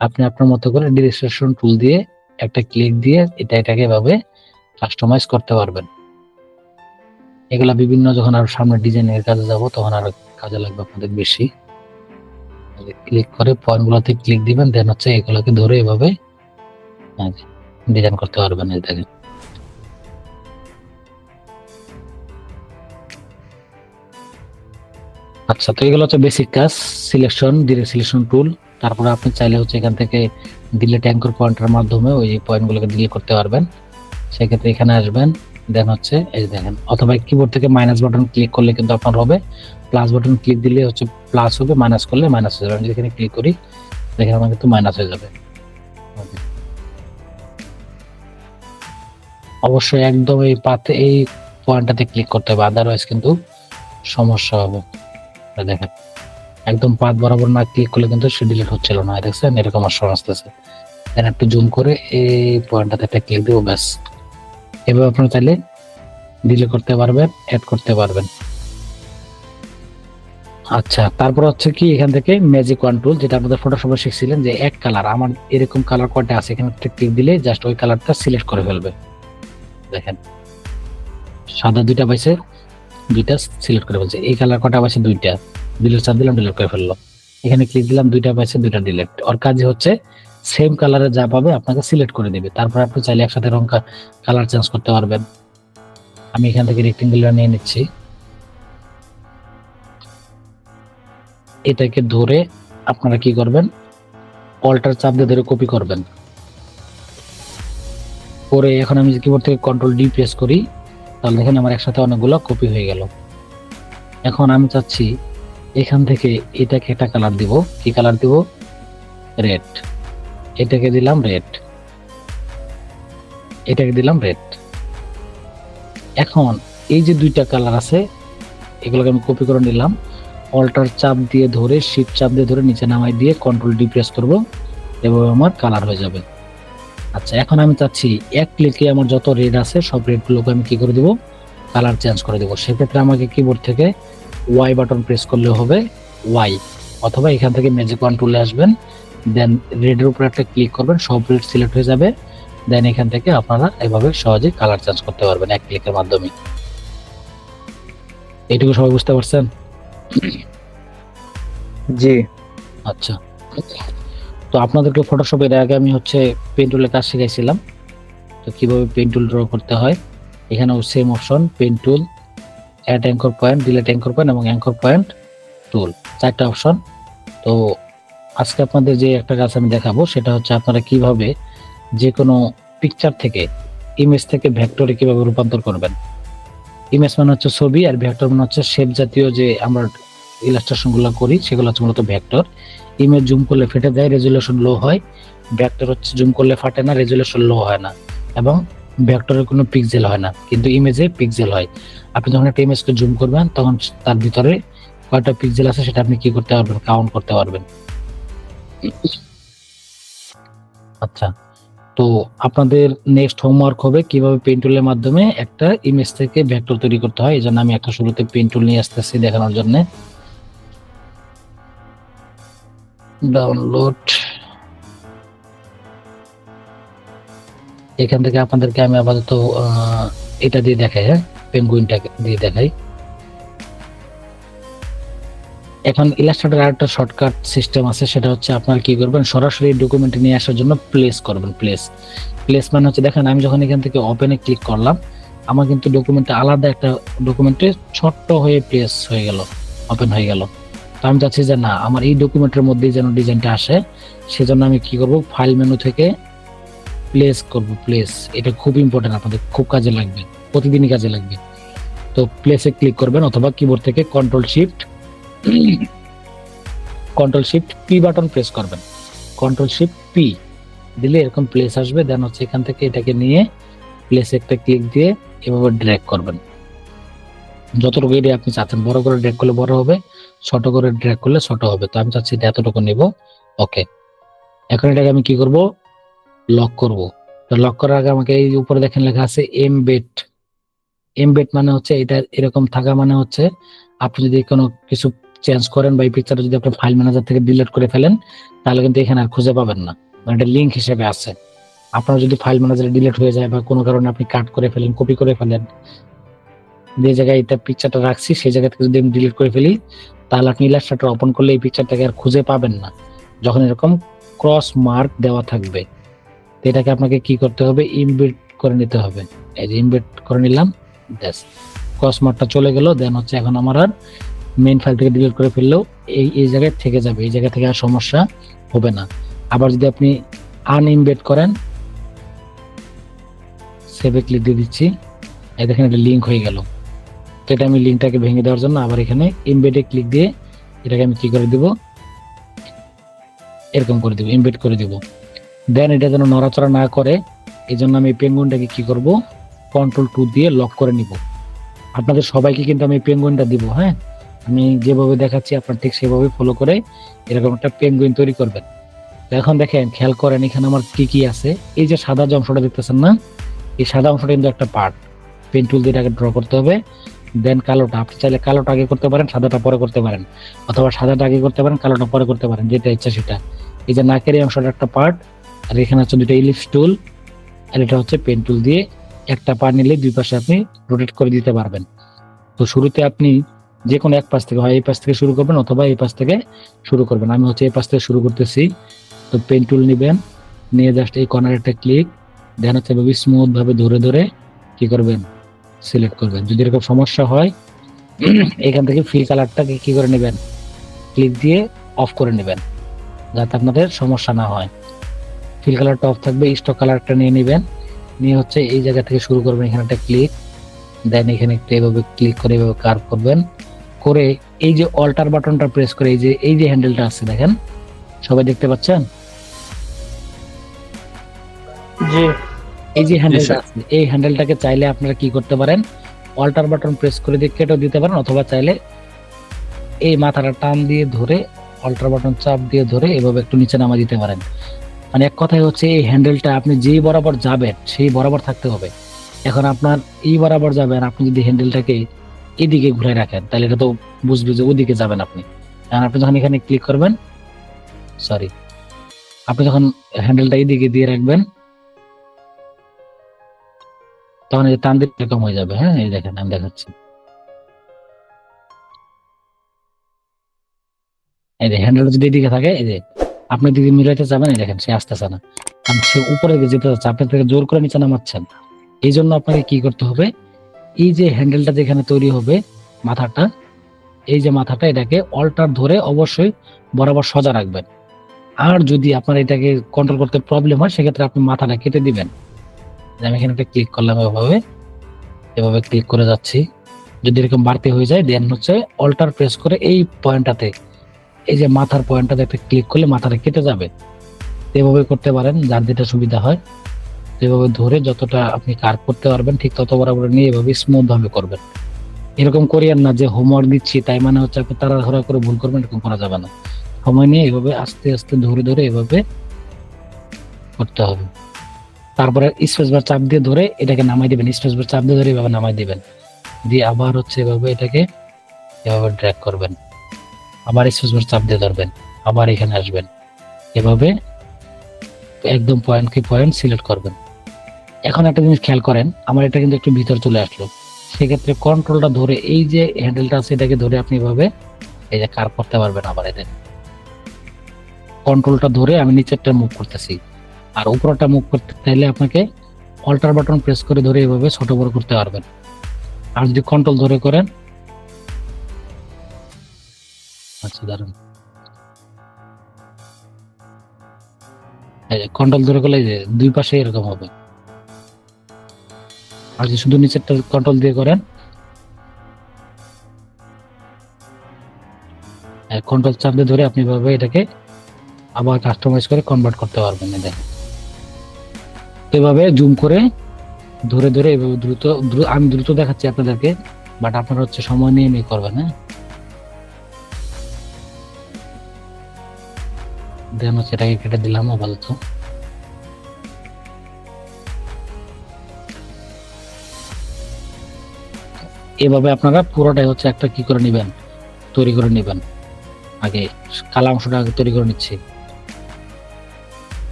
আপনি আপনার মতো করে ডিরেক্ট সিলেকশন টুল দিয়ে একটা ক্লিক দিয়ে এটাকে এভাবে কাস্টমাইজ করতে পারবেন। এগুলা বিভিন্ন যখন আরো সামনে ডিজাইনের কাজে যাব তখন আরো কাজে লাগবে আপনাদের বেশি। ক্লিক করে পয়েন্ট গুলোতে ক্লিক দিবেন, দেন হচ্ছে এগুলোকে ধরে এভাবে ডিজাইন করতে পারবেন, এই দেখেন। আচ্ছা, তো এগুলো হচ্ছে বেসিক কাজ, সিলেকশন, ডিরেক্ট সিলেকশন টুল, তারপরে আপনি চাইলে হচ্ছে এখান থেকে ডিলিট অ্যাঙ্কর পয়েন্টের মাধ্যমে ওই পয়েন্টগুলোকে ডিলিট করতে পারবেন। সেক্ষেত্রে এখানে আসবেন, দেন হচ্ছে এই যে দেখেন, অথবা কিবোর্ড থেকে মাইনাস বাটন ক্লিক করলে কিন্তু আপনার হবে, প্লাস বাটন ক্লিক দিলে হচ্ছে প্লাস হবে, মাইনাস করলে মাইনাস হয়ে যাবে। আমি এখানে ক্লিক করি, দেখেন আমার কিন্তু মাইনাস হয়ে যাবে। অবশ্যই একদম এই পাতে এই পয়েন্টটাতে ক্লিক করতে হবে, আদারওয়াইজ কিন্তু সমস্যা হবে। দেখেন একদম পাত বরাবর না ক্লিক করলে কিন্তু সে ডিলিট হচ্ছিল না, দেখছেন এরকম সমস্যা আসতেছে। দেন একটু জুম করে এই পয়েন্টটাতে একটা ক্লিক দেবো, ব্যাস। এভাবে আপনারা চাইলে ডিলিট করতে পারবেন, অ্যাড করতে পারবেন। আচ্ছা, তারপর হচ্ছে কি এখান থেকে ম্যাজিক ওয়ান টুল, যেটা আপনাদের ফটোশপে শিখছিলেন যে এক কালার, আমার এরকম কালার কয়টা আছে, এখানে একটা ক্লিক দিলে জাস্ট ওই কালারটা সিলেক্ট করে ফেলবে। দেখেন সাদা দুইটা পাইছে, দুইটা সিলেক্ট করে ফেলছে। এই কালার কয়টা পাইছে, দুইটা, ডিলিট চাপ দিলাম, ডিলিট করে ফেললো। এখানে ক্লিক দিলাম, দুইটা পাইছে, দুইটা ডিলিট। ওর কাজে হচ্ছে সেম কালারে যা পাবে আপনাকে সিলেক্ট করে দিবে। তারপর আপনি চাইলে একসাথে রং কালার চেঞ্জ করতে পারবেন। আমি এখান থেকে রেক্টেঙ্গেলটা নিয়ে নিচ্ছি, এটাকে ধরে আপনারা কি করবেন, অল্টার চাপ দিয়ে ধরে কপি করবেন। পরে এখন আমি কিবোর্ড থেকে কন্ট্রোল ডি প্রেস করি, তাহলে দেখেন আমার একসাথে অনেকগুলো কপি হয়ে গেল। এখন আমি চাচ্ছি এখান থেকে এটাকে একটা কালার দিব, কি কালার দিব, রেড। এটাকে দিলাম রেড, এটাকে দিলাম রেড। এখন এই যে দুইটা কালার আছে এগুলোকে আমি কপি করে নিলাম, অল্টার চাপ দিয়ে ধরে শিফট চাপ দিয়ে ধরে নিচে নামাই দিয়ে কন্ট্রোল ডি প্রেস করব এবং আমার কালার হয়ে যাবে। আচ্ছা, এখন আমি চাচ্ছি এক ক্লিকে আমার যত রেড আছে সব রেড গুলোকে আমি কি করে দিব, কালার চেঞ্জ করে দেবো। সেক্ষেত্রে আমাকে কিবোর্ড থেকে ওয়াই বাটন প্রেস করলে হবে, ওয়াই, অথবা এখান থেকে ম্যাজিক ওয়ান টুলে আসবেন, দেন রেডের উপর একটা ক্লিক করবেন, সব রেড সিলেক্ট হয়ে যাবে। দেন এখান থেকে আপনারা এভাবে সহজে কালার চেঞ্জ করতে পারবেন এক ক্লিকের মাধ্যমে। এইটুকু সবাই বুঝতে পারছেন? জি। আচ্ছা, তো আপনাদেরকে ফটোশপ এর আগে আমি হচ্ছে পেন টুলের কাজ শিখাইছিলাম, তো কিভাবে পেন টুল ড্র করতে হয়। এখানেও same option, pen tool, add anchor point, delete anchor point এবং অ্যাঙ্কর পয়েন্ট টুল, চারটা অপশন। তো আজকে আপনাদের যে একটা কাজ আমি দেখাবো সেটা হচ্ছে আপনারা কিভাবে যে কোনো পিকচার থেকে, ইমেজ থেকে ভেক্টরে কিভাবে রূপান্তর করবেন। ইমেজ মানে হচ্ছে ছবি, আর ভেক্টর মানে হচ্ছে শেপ জাতীয় যে আমরা ইলাস্ট্রেশন গুলো করি সেগুলো হচ্ছে মূলত ভেক্টর। ইমেজ জুম করলে ফেটে যায়, রেজুলেশন লো হয়। ভেক্টর হচ্ছে জুম করলে ফাটে না, রেজুলেশন লো হয় না, এবং ভেক্টরের কোনো পিক্সেল হয় না, কিন্তু ইমেজে পিক্সেল হয়। আপনি যখন একটা ইমেজকে জুম করবেন তখন তার ভিতরে কয়টা পিক্সেল আছে সেটা আপনি কি করতে পারবেন, কাউন্ট করতে পারবেন। আচ্ছা, তো আপনাদের নেক্সট হোমওয়ার্ক হবে কিভাবে পেন টুলের মাধ্যমে একটা ইমেজ থেকে ভেক্টর তৈরি করতে হয়। এই জন্য আমি একটা শুরুতে পেন টুল নিয়ে আসতেছি দেখানোর জন্য। ডাউনলোড, এখান থেকে আপনাদেরকে আমি আপাতত এটা দিয়ে দেখাই, হ্যাঁ, পেঙ্গুইনটা দিয়ে দেখাই। এখন ইলাস্ট্রেটর আর একটা শর্টকাট সিস্টেম আছে, সেটা হচ্ছে আপনারা কি করবেন, সরাসরি ডকুমেন্ট নিয়ে আসার জন্য প্লেস করবেন। প্লেস মানে হচ্ছে দেখেন আমি যখন এখান থেকে ওপেনে ক্লিক করলাম আমার কিন্তু ডকুমেন্টটা আলাদা একটা ডকুমেন্টে ছোট্ট হয়ে প্লেস হয়ে গেল, ওপেন হয়ে গেল। তো আমি চাচ্ছি যে না, আমার এই ডকুমেন্টের মধ্যেই যেন ডিজাইনটা আসে, সেজন্য আমি কি করব, ফাইল মেনু থেকে প্লেস করব। প্লেস, এটা খুব ইম্পর্টেন্ট, আপনাদের খুব কাজে লাগবে, প্রতিদিনই কাজে লাগবে। তো প্লেসে ক্লিক করবেন, অথবা কিবোর্ড থেকে control shift P button press করবেন। কন্ট্রোল শিফট পি দিলে এরকম প্লেস আসবে। দেন হচ্ছে এখান থেকে এটাকে নিয়ে প্লেসে একটা ক্লিক দিয়ে এভাবে ড্র্যাগ করবেন যতটুকু এরিয়া আপনি চাচ্ছেন। বড় করে ড্র্যাগ করলে বড় হবে, ছোট করে ড্র্যাগ করলে ছোট হবে। তো আমি চাচ্ছি এতটুকু নিব, ওকে। এখন এটাকে আমি কি করব, লক করব। তো লক করার আগে আমাকে এই উপরে দেখেন লেখা আছে এমবেড। এমবেড মানে হচ্ছে এটা এরকম থাকা, মানে হচ্ছে আপনি যদি কোনো কিছু চেঞ্জ করেন বা এই পিকচারটা যদি আপনি ফাইল ম্যানেজার থেকে ডিলিট করে ফেলেন তাহলে কিন্তু এখানে আর খুঁজে পাবেন না, মানে এটা লিঙ্ক হিসেবে আছে। আপনার যদি ফাইল ম্যানেজারে ডিলিট হয়ে যায় বা কোনো কারণে আপনি কাট করে ফেলেন, কপি করে ফেলেন, যে জায়গায় এটা পিকচারটা রাখছি সেই জায়গা থেকে যদি আমি ডিলিট করে ফেলি তাহলে আপনি ইলাস্ট্রেটর ওপেন করলে এই পিকচারটাকে আর খুঁজে পাবেন না, যখন এরকম ক্রস মার্ক দেওয়া থাকবে। তো এটাকে আপনাকে কি করতে হবে, ইমবেড করে নিতে হবে। এই যে ইমবেড করে নিলাম, ব্যাস ক্রস মার্কটা চলে গেল। দেন হচ্ছে এখন আমার আর মেইন ফাইল থেকে ডিলিট করে ফেললেও এই জায়গায় থেকে যাবে, এই জায়গা থেকে আর সমস্যা হবে না। আবার যদি আপনি আনইমবেড করেন, সেভে ক্লিক দিয়ে দিচ্ছি, এই দেখেন এটা লিঙ্ক হয়ে গেল। তো এটা আমি লিঙ্কটাকে ভেঙে দেওয়ার জন্য আবার এখানে ইমবেডে ক্লিক দিয়ে এটাকে আমি কি করে দিব, এরকম করে দিব, ইমবেড করে দিব। দেন এটা যেন নড়াচড়া না করে এই জন্য আমি পেঙ্গুইনটাকে কি করব, Ctrl+2 দিয়ে লক করে নিব। আপনাদের সবাইকে কিন্তু আমি পেঙ্গুইনটা দিব, হ্যাঁ, আমি যেভাবে দেখাচ্ছি আপনার ঠিক সেভাবে ফলো করে এরকম একটা পেঙ্গুইন তৈরি করবেন। তো এখন দেখেন, খেয়াল করেন এখানে আমার কি কি আছে। এই যে সাদা যে অংশটা দেখতেছেন না, এই সাদা অংশটা কিন্তু একটা পার্ট, পেন টুল দিয়ে এটাকে ড্র করতে হবে। দেন কালোটা, আপনি চাইলে কালোটা আগে করতে পারেন, সাদাটা পরে করতে পারেন, অথবা সাদাটা আগে করতে পারেন, কালোটা পরে করতে পারেন, যেটা ইচ্ছা সেটা। এই যে নাকের এই অংশটা একটা পার্ট, আর এখানে হচ্ছে দুটো ইলিপস টুল, আর এটা হচ্ছে পেন টুল দিয়ে একটা পা নিলে দুই পাশে আপনি রোটেট করে দিতে পারবেন। তো শুরুতে আপনি যে কোনো এক পাশ থেকে, হয় এই পাশ থেকে শুরু করবেন অথবা এই পাশ থেকে শুরু করবেন। আমি হচ্ছে এই পাশ থেকে শুরু করতেছি। তো পেন টুল নেবেন, নিয়ে জাস্ট এই কর্নার একটা ক্লিক, দেন হচ্ছে এভাবে স্মুথ ভাবে ধরে ধরে কি করবেন, সিলেক্ট করবেন। যদি এরকম সমস্যা হয় এখান থেকে ফিল কালারটাকে কি করে নেবেন, ক্লিক দিয়ে অফ করে নেবেন, যাতে আপনাদের সমস্যা না হয়। ফিল কালারটা অফ থাকবে, স্টক কালারটা নিয়ে নেবেন, নিয়ে হচ্ছে এই জায়গা থেকে শুরু করবেন, এখানে একটা ক্লিক, দেন এখানে একটু এভাবে ক্লিক করে এভাবে কার্ভ করবেন, করে এই যে অল্টার বাটনটা প্রেস করে এই যে হ্যান্ডেলটা আছে দেখেন, সবাই দেখতে পাচ্ছেন? জি, এই যে হ্যান্ডেলটা আছে, এই হ্যান্ডেলটাকে চাইলে আপনারা কি করতে পারেন, অল্টার বাটন প্রেস করে দিয়ে কেটেও দিতে পারেন, অথবা চাইলে এই মাথাটা টান দিয়ে ধরে অল্টার বাটন চাপ দিয়ে ধরে এভাবে একটু নিচে নামা দিতে পারেন। মানে এক কথায় হচ্ছে এই হ্যান্ডেলটা আপনি যেই বরাবর যাবেন সেই বরাবর থাকতে হবে। এখন আপনার এই বরাবর যাবেন, আপনি যদি হ্যান্ডেলটাকে এদিকে ঘুরে রাখেন তাহলে এটা তো বুঝবে যে ওদিকে যাবেন আপনি। কারণ আপনি যখন এখানে ক্লিক করবেন, সরি, আপনি যখন হ্যান্ডেলটা এদিকে দিয়ে রাখবেন তখন এই যে টান দিলে এরকম হয়ে যাবে। হ্যাঁ, এই দেখেন আমি দেখাচ্ছি, এই যে হ্যান্ডেলটা যদি এদিকে থাকে, এই যে আপনি দিকে মিলাইতে যাবেন, এই দেখেন সে আসতেছে না, কারণ সে উপরে যেতে যাচ্ছে, আপনি থেকে জোর করে নিচে নামাচ্ছেন। এই জন্য আপনাকে কি করতে হবে, এই যে হ্যান্ডেলটা যেখানে তৈরি হবে মাথাটা, এই যে মাথাটা, এটাকে অল্টার ধরে অবশ্যই বরাবর সোজা রাখবেন। আর যদি আপনার এটাকে কন্ট্রোল করতে প্রবলেম হয় সেক্ষেত্রে আপনি মাথাটা কেটে দিবেন। আমি এখানে একটা ক্লিক করলাম, এভাবে ক্লিক করে যাচ্ছি। যদি এরকম বাড়তি হয়ে যায় দেন হচ্ছে অল্টার প্রেস করে এই পয়েন্টটাতে, এই যে মাথার পয়েন্টটাতে একটা ক্লিক করলে মাথাটা কেটে যাবে। এভাবে করতে পারেন, যার যেটা সুবিধা হয়। এভাবে ধরে যতটা আপনি কার্ভ করতে পারবেন ঠিক তত বরাবর নিয়ে এভাবে স্মুথ ভাবে করবেন। এরকম করিয়েন না যে হোমওয়ার্ক দিচ্ছি তাই মানে হচ্ছে আপনি তাড়াহুড়া করে ভুল করবেন, এরকম করা যাবে না। সময় নিয়ে এভাবে আস্তে আস্তে ধরে ধরে এভাবে করতে হবে। তারপরে স্পেস বার চাপ দিয়ে ধরে এটাকে নামাই দিবেন, স্পেস বার চাপ দিয়ে ধরে এভাবে নামাই দিবেন, দিয়ে আবার হচ্ছে এভাবে এটাকে এভাবে ড্র্যাগ করবেন, আবার স্পেস বার চাপ দিয়ে ধরবেন, আবার এখানে আসবেন, এভাবে একদম পয়েন্ট কি পয়েন্ট সিলেক্ট করবেন। এখন একটা জিনিস খেয়াল করেন, আমার এটা কিন্তু একটু ভিতর চলে আসলো, সেক্ষেত্রে কন্ট্রোলটা ধরে এই যে হ্যান্ডেলটা আছে এটাকে ধরে আপনি এভাবে এই যে কার্ভ করতে পারবেন। আবার এদের কন্ট্রোলটা ধরে আমি নিচেরটা মুভ করতেছি, আর উপরটা মুভ করতে চাইলে আপনাকে অল্টার বাটন প্রেস করে ধরে এভাবে ছোট বড় করতে পারবেন। আর যদি কন্ট্রোল ধরে করেন, আচ্ছা দাঁড়ান, এই যে কন্ট্রোল ধরে করলে যে দুই পাশে এরকম হবে। আর যদি শুধু নিচেরটা কন্ট্রোল দিয়ে করেন, কন্ট্রোল চাপ দিয়ে ধরে আপনি ভাবে এটাকে আবার কাস্টমাইজ করে কনভার্ট করতে পারবেন। দেখেন এভাবে জুম করে ধরে ধরে এভাবে দ্রুত আমি দ্রুত দেখাচ্ছি আপনাদেরকে, বাট আপনারা হচ্ছে সময় নিয়ে নিয়ে করবেন। হ্যাঁ, দেন হচ্ছে এটাকে কেটে দিলাম আপাতত। এভাবে আপনারা পুরোটাই হচ্ছে একটা কি করে নেবেন, তৈরি করে নেবেন। আগে কালা অংশটা আগে তৈরি করে নিচ্ছি।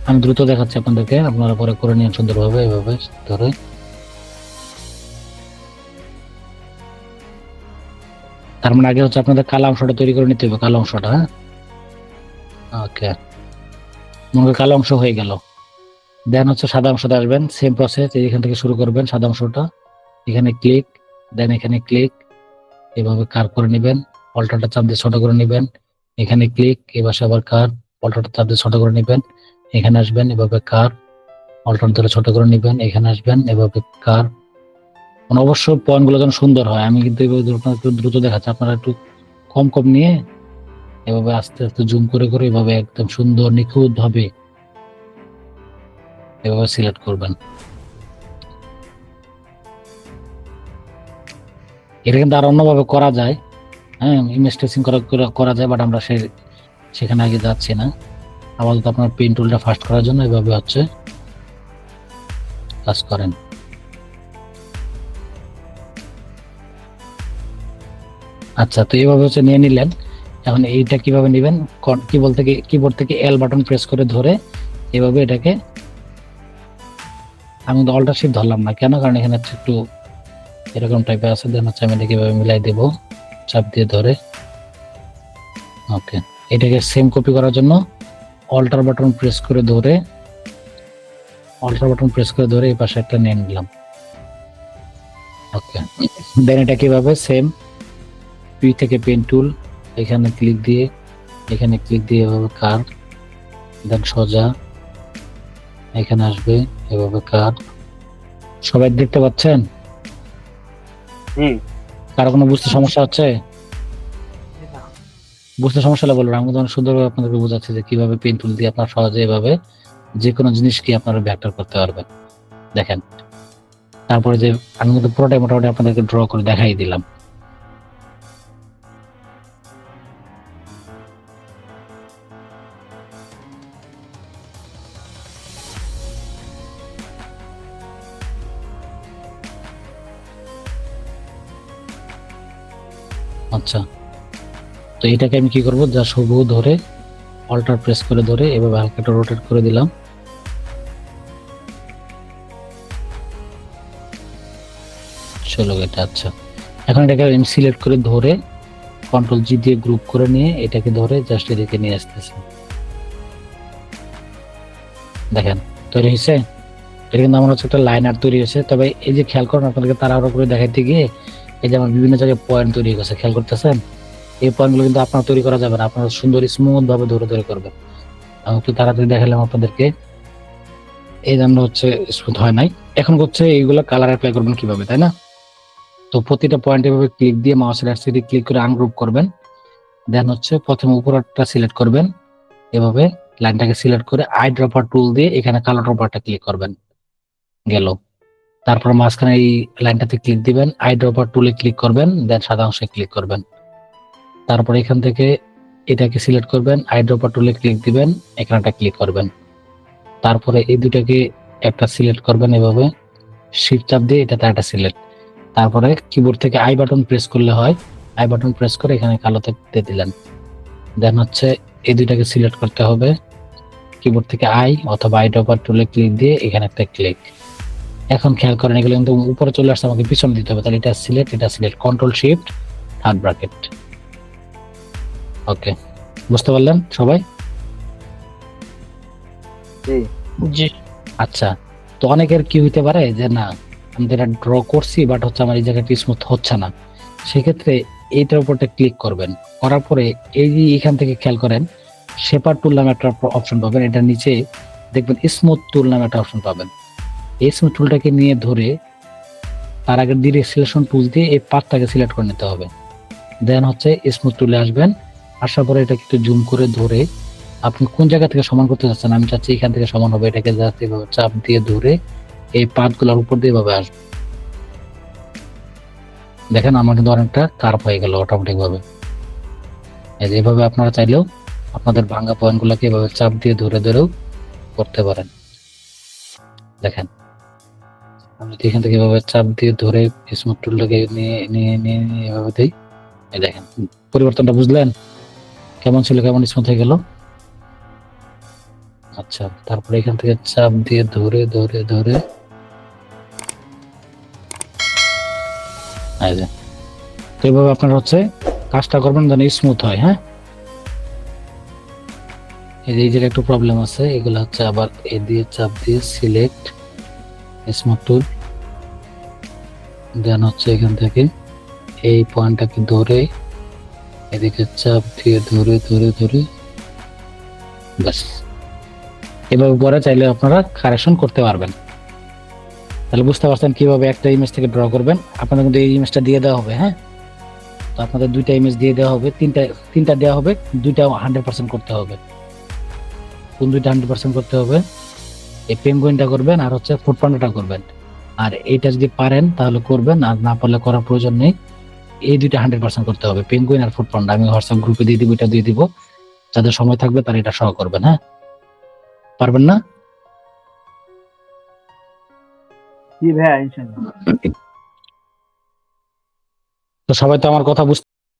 আমি দ্রুত দেখাচ্ছি আপনাদেরকে, আপনারা পরে করে নিন সুন্দরভাবে এভাবে ধরে। তার মানে আগে হচ্ছে আপনাদের কালো অংশটা তৈরি করে নিতে হবে, কালো অংশটা। হ্যাঁ, ওকে, মনে করি কালো অংশ হয়ে গেল। দেন হচ্ছে সাদা অংশতে আসবেন, সেম প্রসেস, এখান থেকে শুরু করবেন সাদা অংশটা, এখানে ক্লিক, দেন এখানে ক্লিক, এভাবে কার করে নেবেন, অল্টারটা চাপ দিয়ে ছোট করে নেবেন, এখানে ক্লিক, এবার আবার কার, অল্টারটা চাপ দিয়ে ছোট করে নেবেন, এখানে আসবেন, এভাবে কার, অল্টার ধরে ছোট করে নেবেন, এখানে আসবেন, এভাবে কার। মানে অবশ্য পয়েন্ট গুলো যেন সুন্দর হয়, আমি কিন্তু এভাবে একটু দ্রুত দেখাচ্ছি, আপনারা একটু কম কম নিয়ে এভাবে আস্তে আস্তে জুম করে করে এভাবে একদম সুন্দর নিখুঁত ভাবে এভাবে সিলেক্ট করবেন। এটা কিন্তু আর অন্যভাবে করা যায়, হ্যাঁ, ইমেজ ট্রেসিং করা যায়, বাট আমরা সেখানে আগে যাচ্ছি না। আপাতত আপনার পেন টুলটা ফাস্ট করার জন্য এভাবে হচ্ছে কাজ করেন। আচ্ছা, তো এইভাবে হচ্ছে নিয়ে নিলেন। এখন এইটা কিভাবে নেবেন, কিবোর্ড থেকে এল বাটন প্রেস করে ধরে এভাবে এটাকে, আমি অল্টার শিফট ধরলাম না কেন, কারণ এখানে হচ্ছে একটু এরকম টাইপের আছে, দেন হচ্ছে আমি এটাকে এভাবে মিলাই দেব চাপ দিয়ে ধরে। ওকে, এটাকে সেম কপি করার জন্য অল্টার বাটন প্রেস করে ধরে এই পাশে একটা নিয়ে নিলাম। ওকে, দেন এটা কিভাবে সেম পি থেকে পেন টুল, এখানে ক্লিক দিয়ে এভাবে কার, দেন সোজা এখানে আসবে, এভাবে কার। সবাই দেখতে পাচ্ছেন? কারো কোনো বুঝতে সমস্যা হচ্ছে? বুঝতে সমস্যা হলে বলবেন, আমি তো অনেক সুন্দরভাবে আপনাদেরকে বোঝাচ্ছি যে কিভাবে পেন টুল দিয়ে আপনার সহজে এভাবে যে কোনো জিনিসকে আপনারা ভেক্টর করতে পারবেন। দেখেন, তারপরে যে আমি কিন্তু পুরোটাই মোটামুটি আপনাদেরকে ড্র করে দেখাই দিলাম। আচ্ছা, তো এটাকে আমি কি করব, যা শুধু ধরে অল্টার প্রেস করে ধরে এভাবে হালকা একটু রোটেট করে দিলাম। চলো এটা, আচ্ছা, এখন এটাকে আমি সিলেক্ট করে ধরে কন্ট্রোল জি দিয়ে গ্রুপ করে নিয়ে এটাকে ধরে জাস্ট এদিকে নিয়ে আসতেছি। দেখেন তৈরি হয়েছে। এটা কিন্তু আমার হচ্ছে একটা লাইন আর্ট তৈরি হয়েছে। তবে এই যে খেয়াল করুন, আপনাদেরকে তাড়াহুড়ো করে দেখাইতে গিয়ে এই যে আমার বিভিন্ন জায়গায় পয়েন্ট তৈরি হয়েছে, খেয়াল করতেছেন? এই পয়েন্টগুলো কিন্তু আপনার তৈরি করা যাবে না, আপনারা সুন্দর স্মুথ ভাবে ধরে ধরে করবেন। আমি একটু তাড়াতাড়ি দেখালাম আপনাদেরকে, এই জন্য হচ্ছে স্মুথ হয় নাই। এখন হচ্ছে এইগুলো কালার অ্যাপ্লাই করবেন কিভাবে, তাই না? তো প্রতিটা পয়েন্ট এভাবে ক্লিক দিয়ে মাউসের রাইট সাইডে ক্লিক করে আনগ্রুপ করবেন। দেন হচ্ছে প্রথমে উপরটা সিলেক্ট করবেন, এভাবে লাইনটাকে সিলেক্ট করে আই ড্রপার টুল দিয়ে এখানে কালো ড্রপারটা ক্লিক করবেন, গেল। তারপর মাঝখানে এই লাইনটাতে ক্লিক দিবেন, আই ড্রপার টুলে ক্লিক করবেন, দেন সাদা অংশে ক্লিক করবেন। তারপর এখান থেকে এটাকে সিলেক্ট করবেন, আই ড্রপার টুলে ক্লিক দিবেন, এখানেটা ক্লিক করবেন। তারপরে এই দুটাকে একটা সিলেক্ট করবেন, এভাবে শিফট চাপ দিয়ে এটাতে একটা সিলেক্ট। তারপরে কিবোর্ড থেকে আই বাটন প্রেস করলে হয়, আই বাটন প্রেস করে এখানে কালোতে দিয়ে দিলেন। দেন হচ্ছে এই দুইটাকে সিলেক্ট করতে হবে, কিবোর্ড থেকে আই অথবা আই ড্রপার টুলে ক্লিক দিয়ে এখানে একটা ক্লিক। এখন খেয়াল করেন এগুলো কিন্তু উপরে চলে আসছে, আমাকে পিছনে দিতে হবে, তাহলে এটা select control shift third bracket. Okay, বুঝতে পারলেন সবাই? জি। আচ্ছা, তো অনেকের কি হইতে পারে যে না, আমি এটা ড্র করছি বাট হচ্ছে আমার এই জায়গাটা স্মুথ হচ্ছে না, সেক্ষেত্রে এইটার উপরটা ক্লিক করবেন। করার পরে এই যে এখান থেকে খেয়াল করেন শেপার টুল নামে একটা অপশন পাবেন, এটা নিচে দেখবেন স্মুথ টুল নামে একটা অপশন পাবেন। এই স্মুথ টুলটাকে নিয়ে ধরে তার আগে ডিরেক্ট সিলেকশন টুল দিয়ে এই পাথটাকে সিলেক্ট করে নিতে হবে। দেন হচ্ছে স্মুথ টুলে আসবেন, আসার পরে এটাকে একটু জুম করে ধরে আপনি কোন জায়গা থেকে সমান করতে চাচ্ছেন, আমি চাচ্ছি এখান থেকে সমান হবে, এটাকে জাস্ট এভাবে চাপ দিয়ে ধরে এই পাথগুলোর উপর দিয়ে এভাবে আসবে। দেখেন আমার কিন্তু অনেকটা কার্ভ হয়ে গেল অটোমেটিক ভাবে। এইভাবে আপনারা চাইলেও আপনাদের ভাঙা পয়েন্ট গুলাকে এভাবে চাপ দিয়ে ধরে ধরেও করতে পারেন। দেখেন আমি এখান থেকে এভাবে চাপ দিয়ে ধরে স্মুথ টুলটাকে নিয়ে নিয়ে নিয়ে এভাবে দিই, এই দেখেন পরিবর্তনটা বুঝলেন কেমন ছিল, কেমন স্মুথ হয়ে গেল। আচ্ছা, তারপরে এখান থেকে চাপ দিয়ে ধরে ধরে ধরে তো এইভাবে আপনারা হচ্ছে কাজটা করবেন যেন স্মুথ হয়। হ্যাঁ, এই জায়গায় একটু প্রবলেম আছে, এগুলো হচ্ছে আবার এ দিয়ে চাপ দিয়ে সিলেক্ট স্মুথ টুল, দেন হচ্ছে এখান থেকে এই পয়েন্টটাকে ধরে এদিকে চাপ দিয়ে ধরে ধরে ধরে ব্যাস। এভাবে পরে চাইলে আপনারা কারেকশন করতে পারবেন। তাহলে বুঝতে পারছেন কিভাবে একটা ইমেজ থেকে ড্র করবেন। আপনাদের কিন্তু এই ইমেজটা দিয়ে দেওয়া হবে, হ্যাঁ। তো আপনাদের দুইটা ইমেজ দিয়ে দেওয়া হবে, তিনটা দেওয়া হবে, দুইটা 100% করতে হবে। কোন দুইটা 100% করতে হবে? এই পেঙ্গুইনটা করবেন আর হচ্ছে ফুড পান্ডাটা করবেন। আর এইটা যদি পারেন তাহলে করবেন, আর না পারলে করার প্রয়োজন নেই। এই দুইটা 100% করতে হবে, পেঙ্গুইন আর ফুড পান্ডা। আমি হোয়াটসঅ্যাপ গ্রুপে দিয়ে দিব, এটা দিয়ে দিব। যাদের সময় থাকবে তারা এটা সহ করবেন, হ্যাঁ। পারবেন না? জি ভাইয়া, ইনশাআল্লাহ। তো সবাই তো আমার কথা বুঝতে